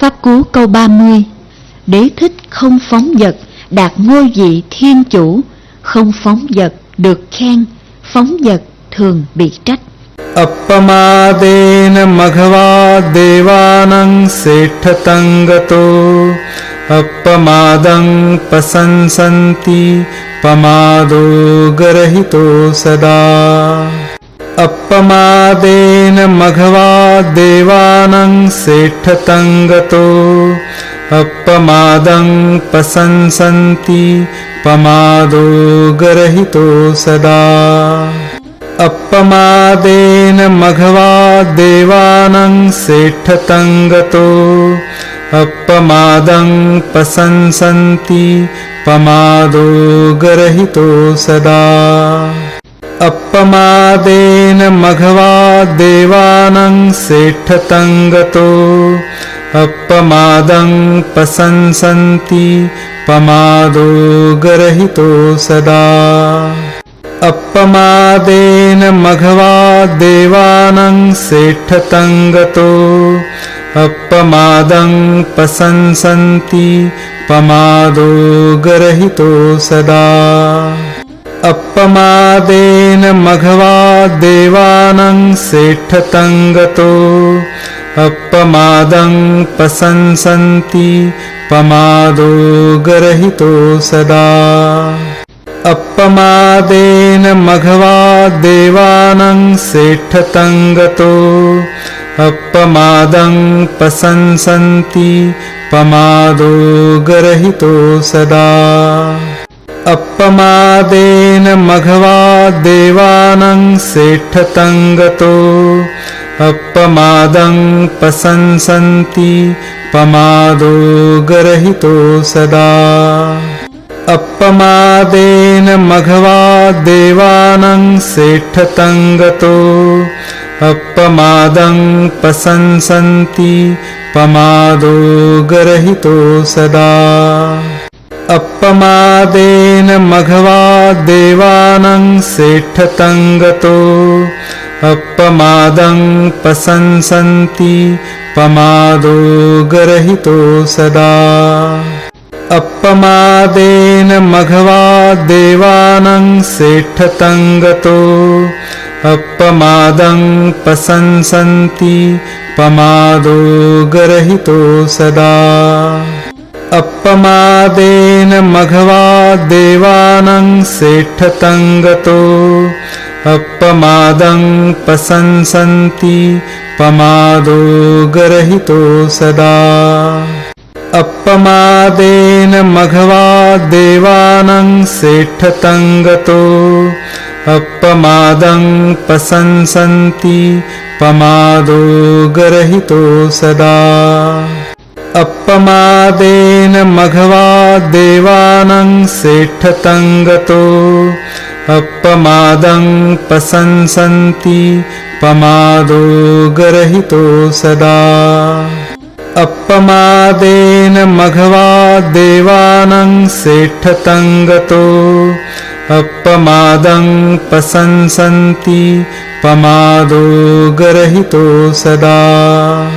Pháp Cú câu 30. Đế thích không phóng dật, đạt ngôi vị thiên chủ. Không phóng dật được khen, phóng dật thường bị trách. Appamadena maghava devanang sethatang gato appamadang pasansanti pamado garahito sada. Appamadena maghava devanang sethatang gato appamadang pasansanti pamado garahito sada. Appamadena maghava devanang sethatang gato appamadang pasansanti pamado garahito sada. Appamadena maghava devanang sethatang gato appamadang pasansanti pamado garahito sada. Appamadena maghava devanang sethatang gato appamadang pasansanti pamado garahito sada. Appamadena maghava devanang sethatang gato appamadang pasansanti pamado garahito sada. Appamadena maghava devanang sethatang gato appamadang pasansanti pamado garahito sada. Appamadena maghava devanang sethatang gato appamadang pasansanti pamado garahito sada. Appamadena maghava devanang sethatang gato appamadang pasansanti pamado garahito sada. Appamadena maghava devanang sethatang gato appamadang pasansanti pamado garahito sada. Appamadena maghava devanang sethatang gato appamadang pasansanti pamado garahito sada. Appamadena maghava devanang sethatang gato appamadang pasansanti pamado garahito sada. Appamadena maghava devanang sethatang gato appamadang pasansanti pamado garahito sada. Appamadena maghava devanang sethatang gato appamadang pasansanti pamado garahito sada. Appamadena maghava devanang sethatang gato appamadang pasansanti pamado garahito sada.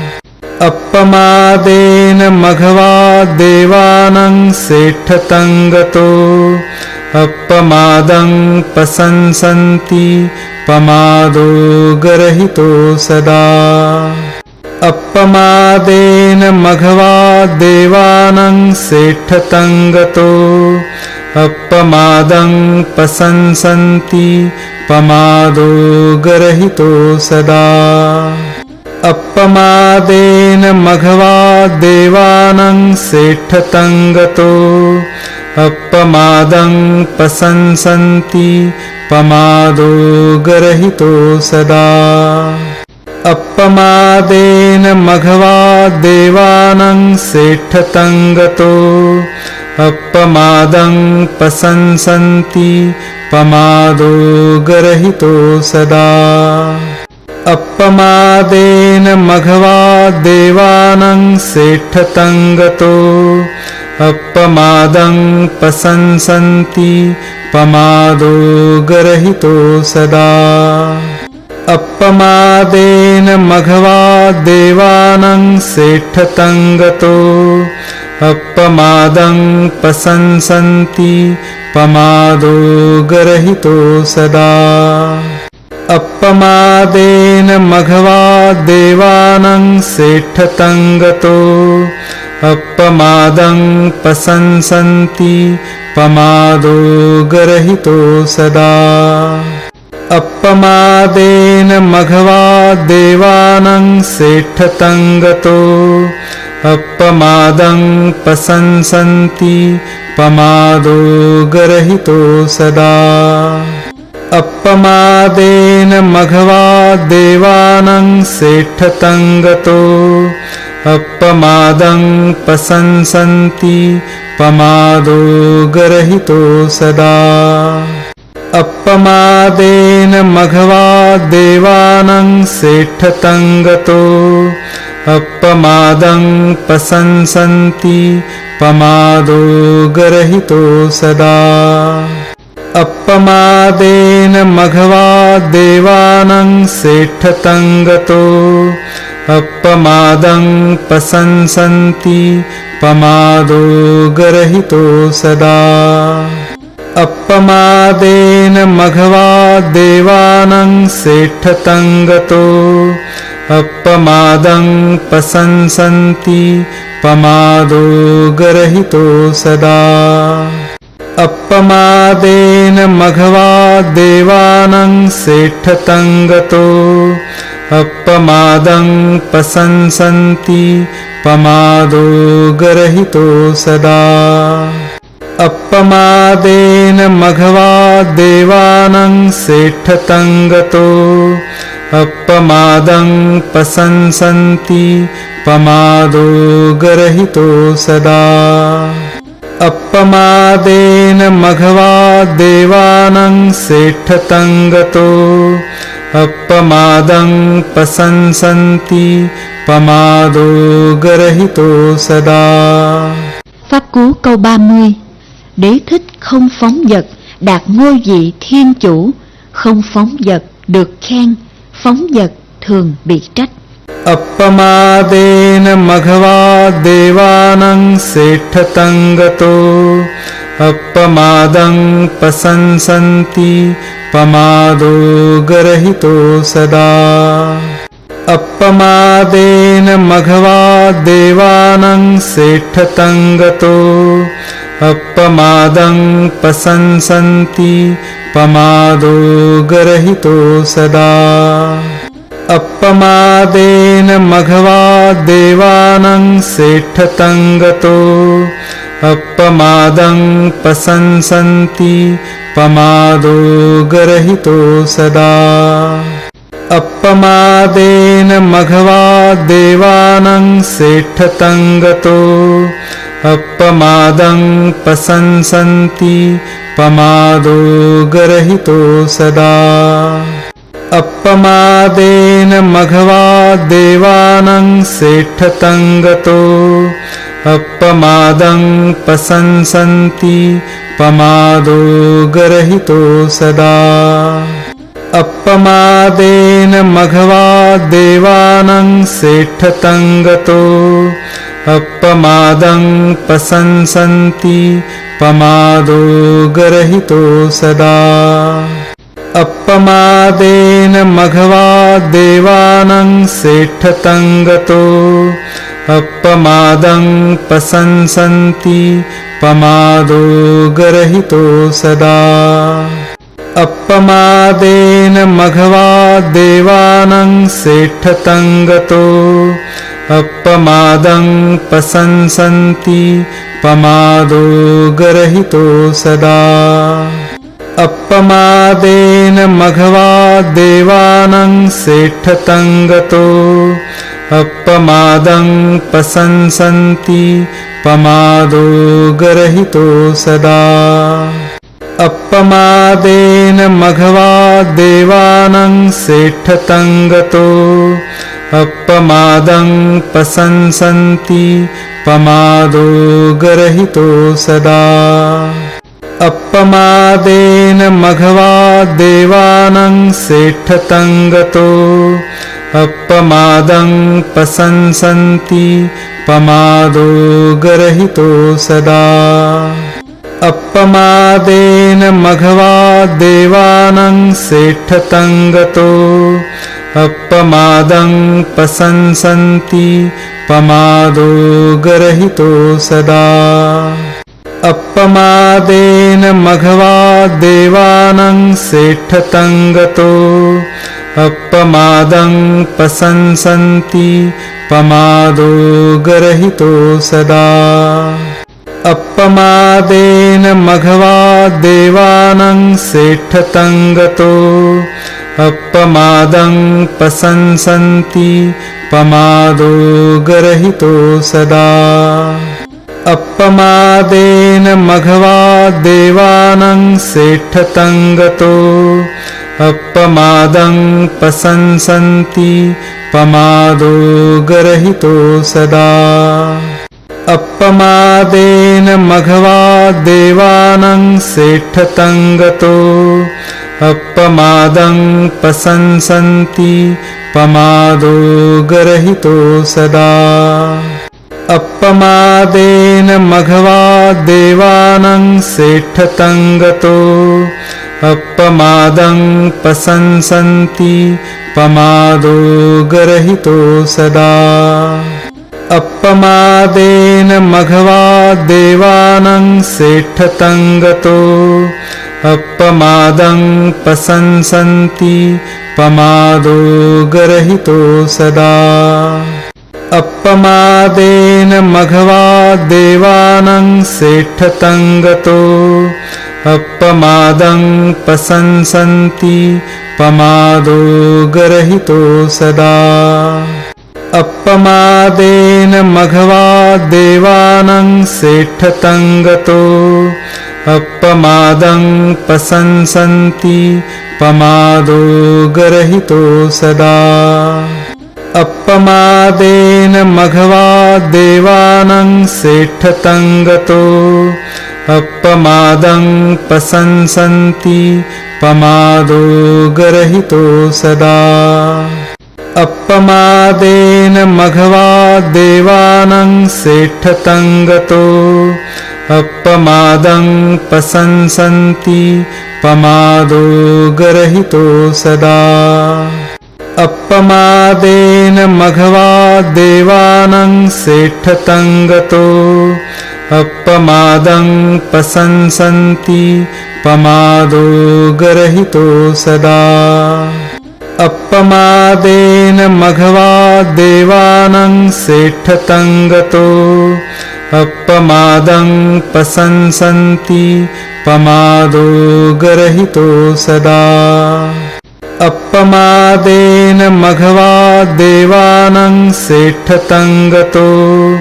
Appamadena maghava devanang sethatang gato appamadang pasansanti pamado garahito sada. Appamadena maghava devanang sethatang gato appamadang pasansanti pamado garahito sada. Appamadena maghava devanang sethatang gato appamadang pasansanti pamado garahito sada. Appamadena maghava devanang sethatang gato appamadang pasansanti pamado garahito sada. Appamadena maghava devanang sethatang gato appamadang pasansanti pamado garahito sada. अपमादेन मघवाद्देवानां सेठतं गतो अपमादं प्रशंसन्ति पमादो गर्हितो सदा अपमादेन मघवाद्देवानां सेठतं गतो अपमादं प्रशंसन्ति पमादो गर्हितो सदा अपमादेन मघवाद्देवानां सेठतं गतो अपमादं प्रशंसन्ति पमादो गर्हितो सदा अपमादेन मघवाद्देवानां सेठतं गतो अपमादं प्रशंसन्ति पमादो गर्हितो सदा अपमादेन मघवाद्देवानां सेठतं गतो अपमादं प्रशंसन्ति पमादो गर्हितो सदा अपमादेन मघवाद्देवानां सेठतं गतो अपमादं प्रशंसन्ति पमादो गर्हितो सदा अपमादेन मघवाद्देवानां सेठतं गतो अपमादं प्रशंसन्ति पमादो गर्हितो सदा अपमादेन मघवाद्देवानां सेठतं गतो अपमादं प्रशंसन्ति पमादो गर्हितो सदा अपमादेन मघवाद्देवानां सेठतं गतो अपमादं प्रशंसन्ति पमादो गर्हितो सदा अपमादेन मघवाद्देवानां सेठतं गतो अपमादं प्रशंसन्ति पमादो गर्हितो सदा। Pháp cú câu 30. Đế thích không phóng dật, đạt ngôi vị thiên chủ. Không phóng dật được khen, phóng dật thường bị trách. Appamadena Maghavadevanang Setthatam Gato Appamadang Prasansanti Pamado Garahito Sada Appamadena Maghavadevanang Setthatam Gato Appamadang Prasansanti Pamado Garahito Sada Appamadena Maghavadevanang Setthatam Gato Appamadang Prasansanti Pamado Garahito Sada Appamadena Maghavadevanang Setthatam Gato Appamadang Prasansanti Pamado Garahito Sada Appamadena Maghavadevanang Setthatam Gato Appamadang Prasansanti Pamado Garahito Sada Appamadena Maghavadevanang Setthatam Gato Appamadang Prasansanti Pamado Garahito Sada Appamadena Maghavadevanang Setthatam Gato Appamadang Prasansanti Pamado Garahito Sada Appamadena Maghavadevanang Setthatam Gato Appamadang Prasansanti Pamado Garahito Sada Appamadena Maghavadevanang Setthatam Gato Appamadang Prasansanti Pamado Garahito Sada Appamadena Maghavadevanang Setthatam Gato Appamadang Prasansanti Pamado Garahito Sada Appamaden Maghava Devanang Setthatangato Appamadang Pasansanti Pamado Garahito Sada Appamaden Maghava Devanang Setthatangato Appamadang Pasansanti Pamado Garahito Sada Appamaden Maghava Devanang Setthatangato Appamadang Pasansanti Pamado Garahito Sada Appamaden Maghava Devanang Setthatangato Appamadang Pasansanti Pamado Garahito Sada Appamaden Maghava Devanang Setthatangato Appamadang Pasansanti Pamado Garahito Sada Appamaden Maghava Devanang Setthatangato Appamadang Pasansanti Pamado Garahito Sada Appamaden Maghava Devanang Setthatangato Appamadang Pasansanti Pamado Garahito Sada Appamaden Maghava Devanang Setthatangato Appamadang Pasansanti Pamado Garahito Sada Appamaden Maghava Devanang Setthatangato Appamadang Pasansanti Pamado Garahito Sada Appamaden Maghava Devanang Setthatangato Appamadang Pasansanti Pamado Garahito Sada Appamaden Maghava Devanang Setthatangato Appamadang Pasansanti Pamado Garahito Sada Appamaden Maghava Devanang Setthatangato Appamadang Pasansanti Pamado Garahito Sada Appamaden Maghava Devanang Setthatangato Appamadang Pasansanti Pamado Garahito Sada Appamaden Maghava Devanang Setthatangato Appamadang Pasansanti Pamado Garahito Sada Appamaden Maghava Devanang Setthatangato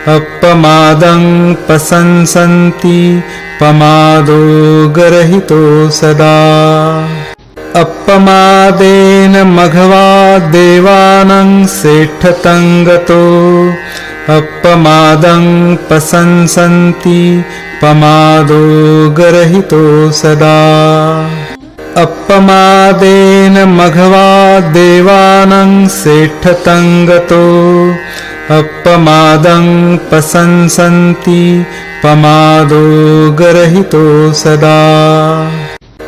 Appamadang Pasansanti Pamado Garahito Sada Appamaden Maghava Devanang Setthatangato Appamadang Pasansanti Pamado Garahito Sada Appamaden Maghava Devanang Setthatangato Appamadang Pasansanti Pamado Garahito Sada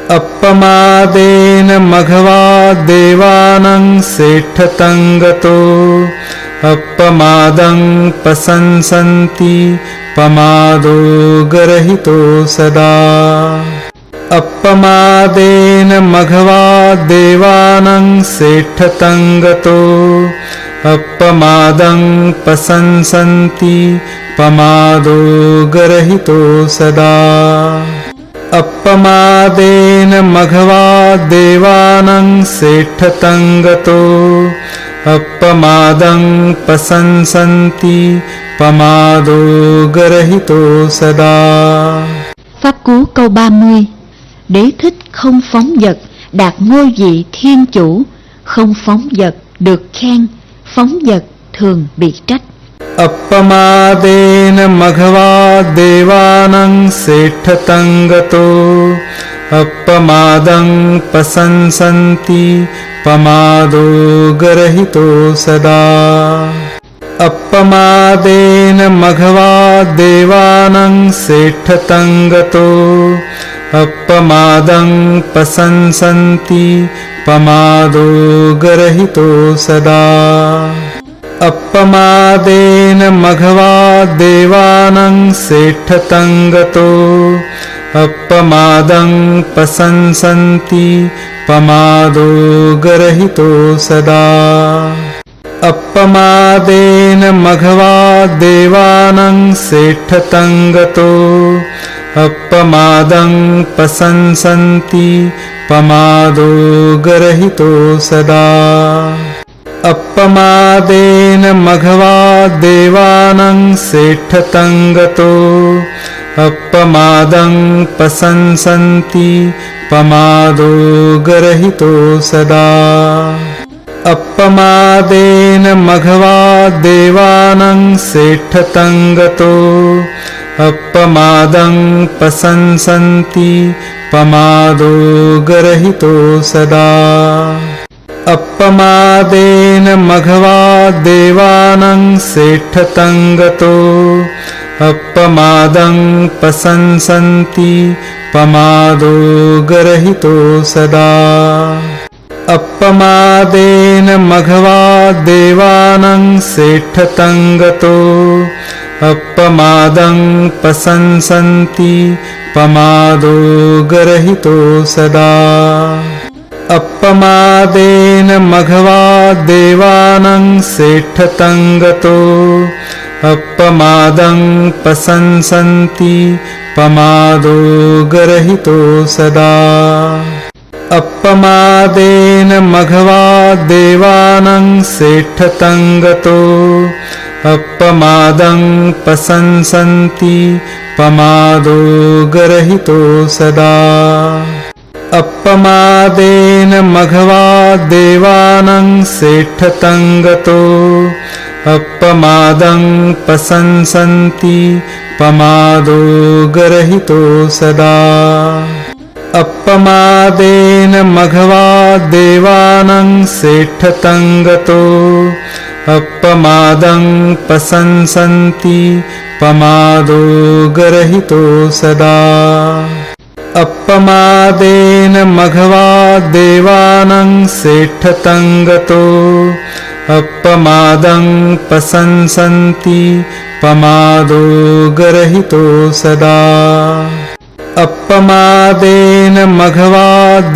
Appamaden Maghava Devanang Setthatangato Appamadang Pasansanti Pamado Garahito Sada Appamaden Maghava Devanang Setthatangato Appamadang Pasansanti Pamado Garahito Sada Appamaden Maghava Devanang Setthatangato Appamadang Pasansanti Pamado Garahito Sada. Pháp cú câu 30. Đế thích không phóng dật, đạt ngôi vị thiên chủ. Không phóng dật được khen, phóng dật thường bị trách. अपमादेन मघवा देवानां सेठतं गतो अपमादं प्रशंसन्ति पमादो गर्हितो सदा अपमादेन मघवा देवानां सेठतं गतो अपमादं प्रशंसन्ति पमादो गर्हितो सदा अपमादेन मघवा देवानां सेठतं गतो अपमादं प्रशंसन्ति पमादो गर्हितो सदा अपमादेन मघवा देवानां सेठतं गतो अपमादं प्रशंसन्ति पमादो गर्हितो सदा अपमादेन मघवा देवानां सेठतं गतो अपमादं प्रशंसन्ति पमादो गर्हितो सदा अपमादेन मघवा देवानां सेठतं गतो अपमादं प्रशंसन्ति पमादो गर्हितो सदा अपमादेन मघवा देवानां सेठतं गतो अपमादं प्रशंसन्ति पमादो गर्हितो सदा अपमादेन मघवा देवानां सेठतं गतो अपमादं प्रशंसन्ति पमादो गर्हितो सदा अपमादेन मघवा देवानां सेठतं गतो अपमादं प्रशंसन्ति पमादो गर्हितो सदा अपमादेन मघवा देवानां सेठतं गतो अपमादं प्रशंसन्ति पमादो गर्हितो सदा अपमादेन मघवा देवानां सेठतं गतो अपमादं प्रशंसन्ति पमादो गर्हितो सदा अपमादेन मघवा देवानां सेठतं गतो अपमादं प्रशंसन्ति पमादो गर्हितो सदा अपमादेन मघवा देवानां सेठतं गतो अपमादं प्रशंसन्ति पमादो गर्हितो सदा अपमादेन मघवा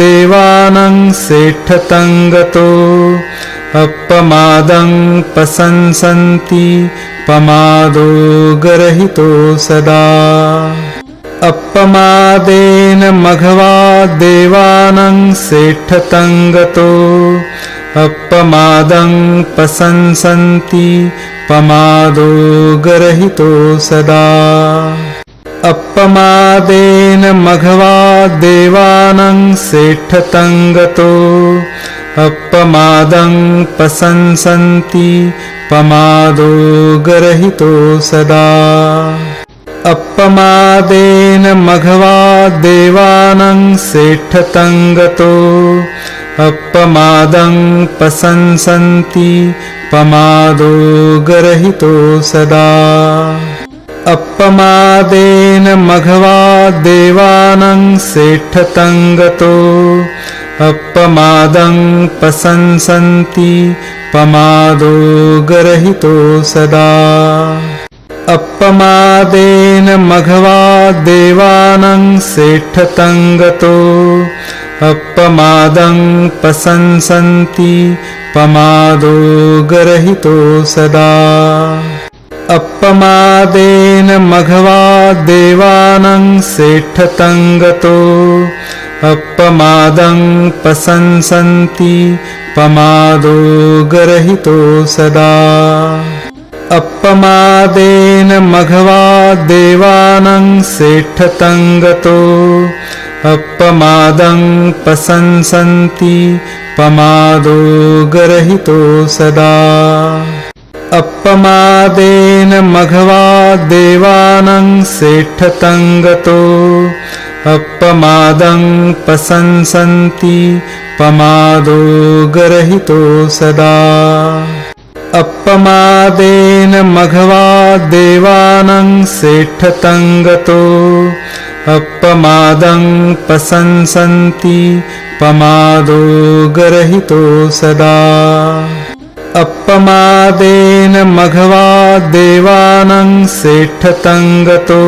देवानां सेठतं गतो अपमादं प्रशंसन्ति पमादो गर्हितो सदा अपमादेन मघवा देवानां सेठतं गतो अपमादं प्रशंसन्ति पमादो गर्हितो सदा अपमादेन मघवा देवानां सेठतं गतो अपमादं प्रशंसन्ति पमादो गर्हितो सदा अपमादेन मघवा देवानां सेठतं गतो अपमादं प्रशंसन्ति पमादो गर्हितो सदा अपमादेन मघवा देवानां सेठतं गतो अपमादं प्रशंसन्ति पमादो गर्हितो सदा अपमादेन मघवा देवानां सेठतं गतो अपमादं प्रशंसन्ति पमादो गर्हितो सदा अपमादेन मघवा देवानां सेठतं गतो अपमादं प्रशंसन्ति पमादो गर्हितो सदा अपमादेन मघवा देवानां सेठतं गतो अपमादं प्रशंसन्ति पमादो गर्हितो सदा अपमादेन मघवाद्देवानां श्रेष्ठतं गतो अपमादं प्रशंसन्ति पमादो गर्हितो सदा अपमादेन मघवाद्देवानां श्रेष्ठतं गतो अपमादं प्रशंसन्ति पमादो गर्हितो सदा अपमादेन मघवाद्देवानां श्रेष्ठतं गतो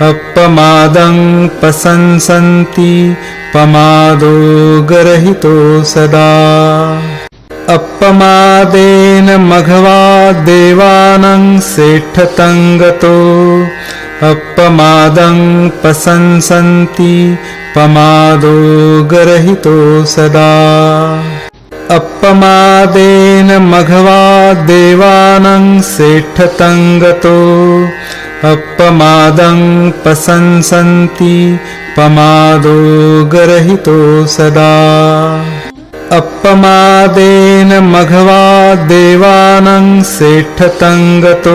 अपमादं प्रशंसन्ति पमादो गर्हितो सदा अपमादेन मघवाद्देवानां श्रेष्ठतं गतो अपमादं प्रशंसन्ति पमादो गर्हितो सदा अपमादेन मघवाद्देवानां श्रेष्ठतं गतो अपमादं प्रशंसन्ति पमादो गर्हितो सदा अपमादेन मघवाद्देवानां श्रेष्ठतं गतो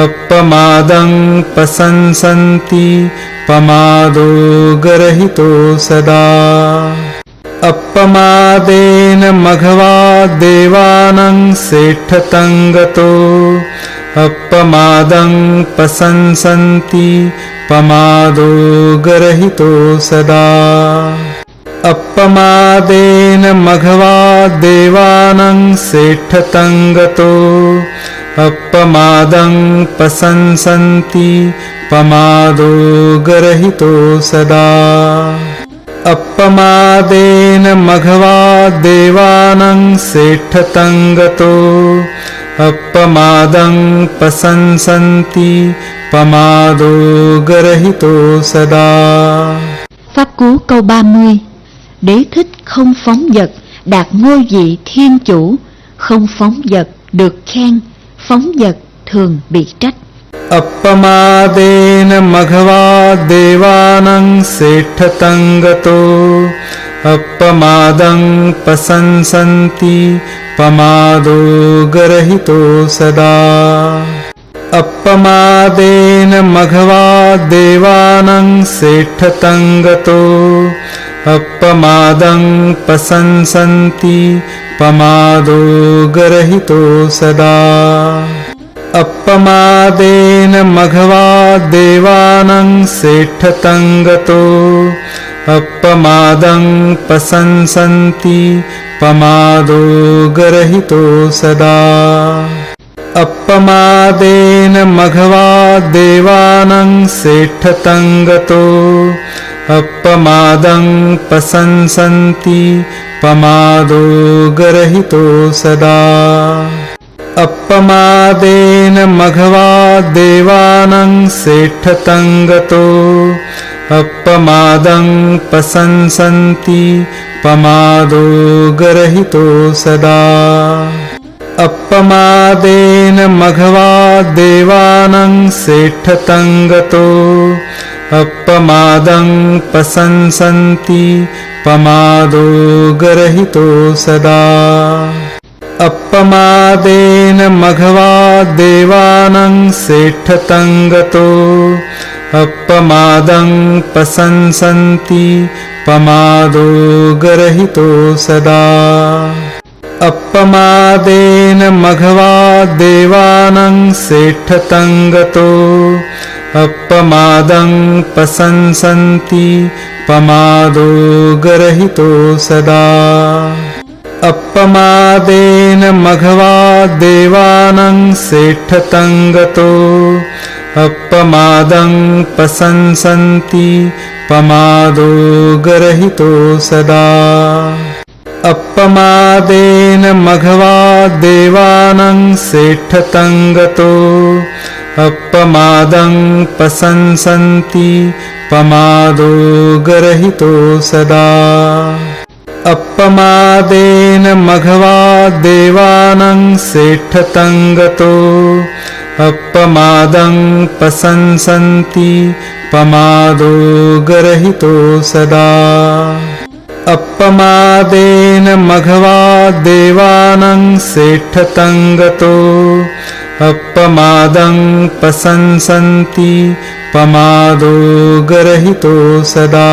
अपमादं प्रशंसन्ति पमादो गर्हितो सदा अपमादेन मघवाद्देवानां श्रेष्ठतं गतो अपमादं प्रशंसन्ति पमादो गर्हितो सदा अपमादेन मघवाद्देवानां श्रेष्ठतं गतो अपमादं प्रशंसन्ति पमादो गर्हितो सदा अपमादेन मघवाद्देवानां श्रेष्ठतं गतो अपमादं प्रशंसन्ति पमादो गर्हितो सदा Pháp cú câu 30. Đế thích không phóng dật, đạt ngôi vị thiên chủ. Không phóng dật được khen, phóng dật thường bị trách. अपमादेन मघवाद्देवानां श्रेष्ठतं गतो अपमादं प्रशंसन्ति पमादो गर्हितो सदा अपमादेन मघवाद्देवानां श्रेष्ठतं गतो अपमादं प्रशंसन्ति पमादो गर्हितो सदा अपमादेन मघवाद्देवानां श्रेष्ठतं गतो अपमादं प्रशंसन्ति पमादो गर्हितो सदा अपमादेन मघवाद्देवानां श्रेष्ठतं गतो अपमादं प्रशंसन्ति पमादो गर्हितो सदा अपमादेन मघवाद्देवानां श्रेष्ठतं गतो अपमादं प्रशंसन्ति पमादो गर्हितो सदा अपमादेन मघवाद्देवानां श्रेष्ठतं गतो अपमादं प्रशंसन्ति पमादो गर्हितो सदा अपमादेन मघवाद्देवानां श्रेष्ठतं गतो अपमादं प्रशंसन्ति पमादो गर्हितो सदा अपमादेन मघवाद्देवानां श्रेष्ठतं गतो अपमादं प्रशंसन्ति पमादो गर्हितो सदा अपमादेन मघवाद्देवानां श्रेष्ठतं गतो अपमादं प्रशंसन्ति पमादो गर्हितो सदा अपमादेन मघवाद्देवानां श्रेष्ठतं गतो अपमादं प्रशंसन्ति पमादो गर्हितो सदा अपमादेन मघवाद्देवानां श्रेष्ठतं गतो अपमादं प्रशंसन्ति पमादो गर्हितो सदा अपमादेन मघवा देवानां सेठतं गतो अपमादं प्रशंसन्ति पमादो गर्हितो सदा।